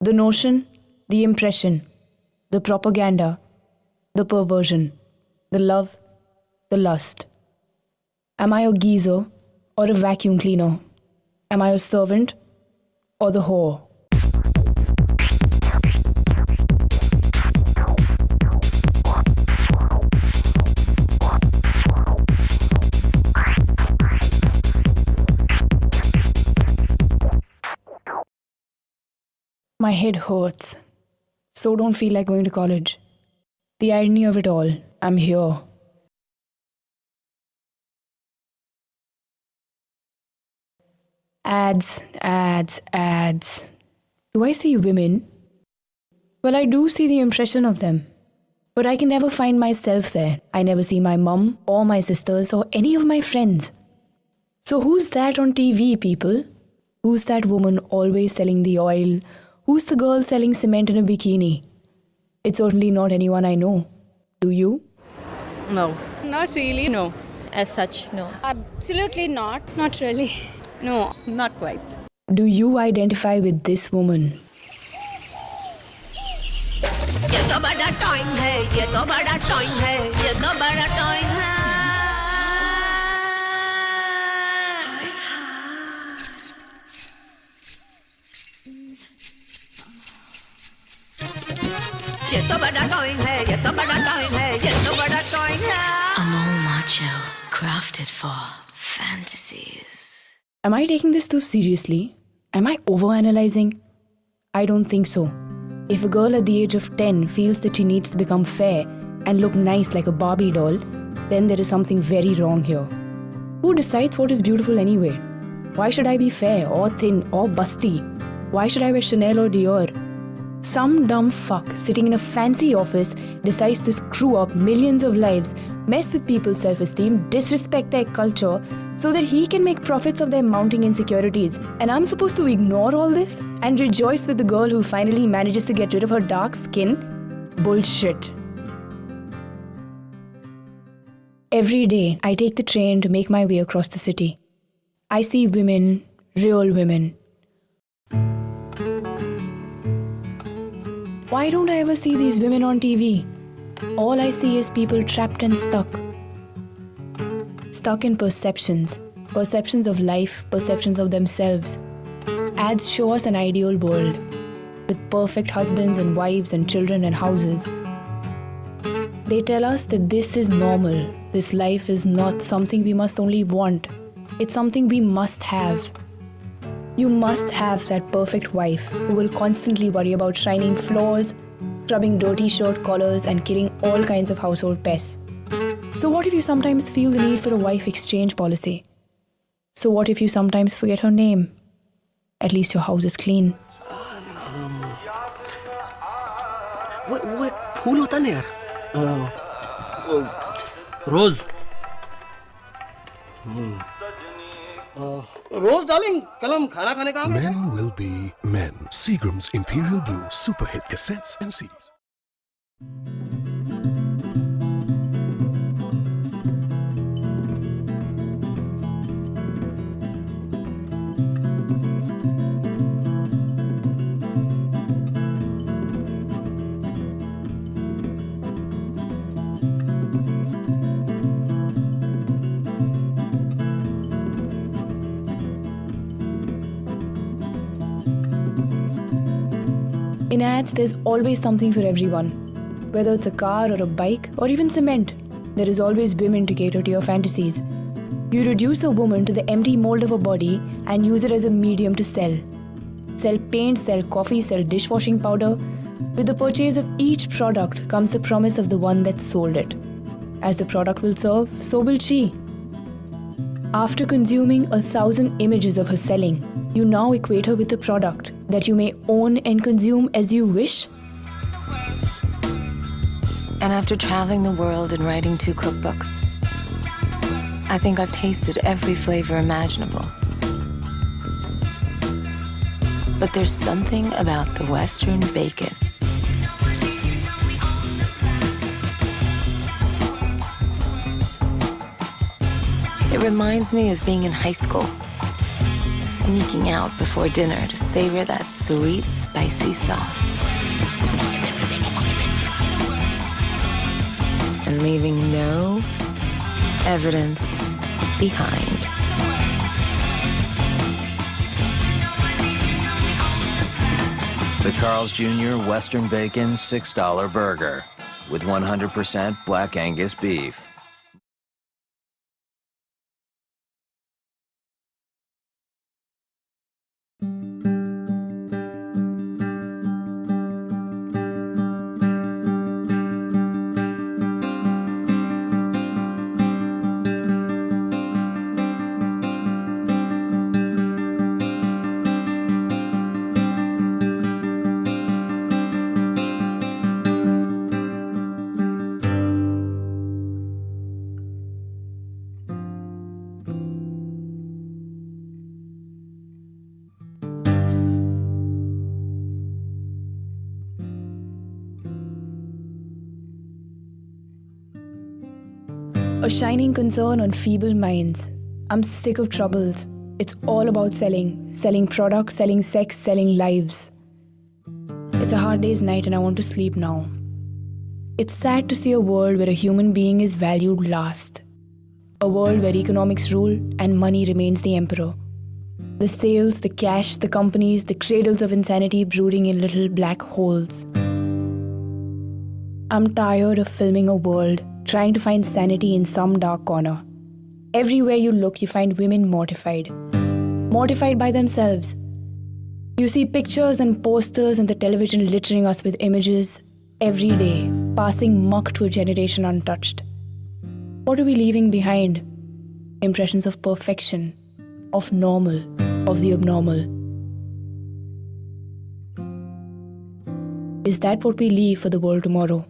The notion, the impression, the propaganda, the perversion, the love, the lust. Am I a geezer or a vacuum cleaner? Am I a servant or the whore? My head hurts, so don't feel like going to college. The irony of it all, I'm here. Ads, ads, ads. Do I see women? Well, I do see the impression of them. But I can never find myself there. I never see my mum or my sisters or any of my friends. So who's that on TV, people? Who's that woman always selling the oil? Who's the girl selling cement in a bikini? It's certainly not anyone I know. Do you? No. Not really. No. As such, no. Absolutely not. Not really. No, not quite. Do you identify with this woman? ये तो बड़ा time है, ये तो बड़ा time है, ये तो बड़ा टाइम है। ये तो बड़ा टाइम है, ये तो बड़ा टाइम है, ये तो बड़ा टाइम है। Amol Macho, crafted for fantasies. Am I taking this too seriously? Am I overanalyzing? I don't think so. If a girl at the age of 10 feels that she needs to become fair and look nice like a Barbie doll, then there is something very wrong here. Who decides what is beautiful anyway? Why should I be fair or thin or busty? Why should I wear Chanel or Dior? Some dumb fuck sitting in a fancy office decides to screw up millions of lives, mess with people's self-esteem, disrespect their culture, so that he can make profits of their mounting insecurities. And I'm supposed to ignore all this and rejoice with the girl who finally manages to get rid of her dark skin? Bullshit. Every day, I take the train to make my way across the city. I see women, real women. Why don't I ever see these women on TV? All I see is people trapped and stuck. Stuck in perceptions. Perceptions of life, perceptions of themselves. Ads show us an ideal world with perfect husbands and wives and children and houses. They tell us that this is normal. This life is not something we must only want. It's something we must have. You must have that perfect wife who will constantly worry about shining floors, scrubbing dirty shirt collars, and killing all kinds of household pests. So what if you sometimes feel the need for a wife exchange policy? So what if you sometimes forget her name? At least your house is clean. वो एक फूल होता ना यार, रोज रोज darling, कल हम खाना खाने का Men will be men. Seagram's Imperial Blue Super Hit Cassettes and CDs. In ads, there's always something for everyone. Whether it's a car or a bike or even cement, there is always women to cater to your fantasies. You reduce a woman to the empty mold of a body and use it as a medium to sell. Sell paint, sell coffee, sell dishwashing powder. With the purchase of each product comes the promise of the one that sold it. As the product will serve, so will she. After consuming 1,000 images of her selling, you now equate her with the product that you may own and consume as you wish. And after traveling the world and writing 2 cookbooks, I think I've tasted every flavor imaginable. But there's something about the Western bacon. It reminds me of being in high school, sneaking out before dinner to savor that sweet, spicy sauce. And leaving no evidence behind. The Carl's Jr. Western Bacon $6 burger with 100% Black Angus beef. A shining concern on feeble minds. I'm sick of troubles. It's all about selling. Selling products, selling sex, selling lives. It's a hard day's night and I want to sleep now. It's sad to see a world where a human being is valued last. A world where economics rule and money remains the emperor. The sales, the cash, the companies, the cradles of insanity brooding in little black holes. I'm tired of filming a world trying to find sanity in some dark corner. Everywhere you look, you find women mortified. Mortified by themselves. You see pictures and posters and the television littering us with images every day, passing muck to a generation untouched. What are we leaving behind? Impressions of perfection, of normal, of the abnormal. Is that what we leave for the world tomorrow?